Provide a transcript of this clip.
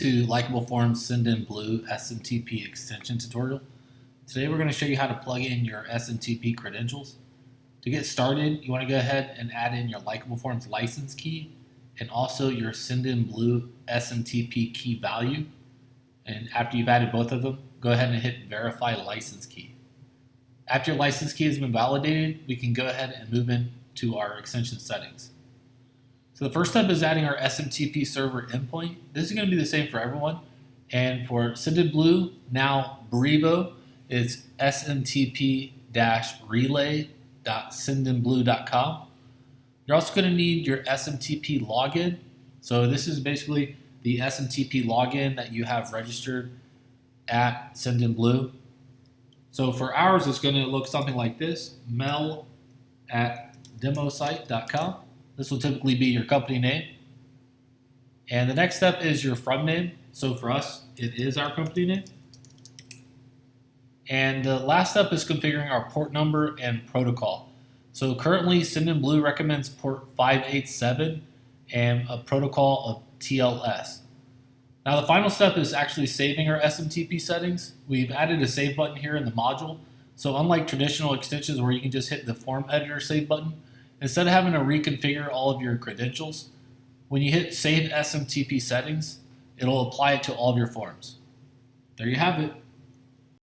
To Likeable Forms Sendinblue SMTP extension tutorial. Today we're going to show you how to plug in your SMTP credentials. To get started, you want to go ahead and add in your Likeable Forms license key and also your Sendinblue SMTP key value. And after you've added both of them, go ahead and hit Verify License Key. After your license key has been validated, we can go ahead and move into our extension settings. So the first step is adding our SMTP server endpoint. This is going to be the same for everyone. And for Sendinblue, now Brevo, it's smtp-relay.sendinblue.com. You're also going to need your SMTP login. So this is basically the SMTP login that you have registered at Sendinblue. So for ours, it's going to look something like this: mel@demosite.com. This will typically be your company name. And the next step is your from name. So for us, it is our company name. And the last step is configuring our port number and protocol. So currently, Sendinblue recommends port 587 and a protocol of TLS. Now the final step is actually saving our SMTP settings. We've added a save button here in the module. So unlike traditional extensions where you can just hit the form editor save button, instead of having to reconfigure all of your credentials, when you hit Save SMTP Settings, it'll apply it to all of your forms. There you have it.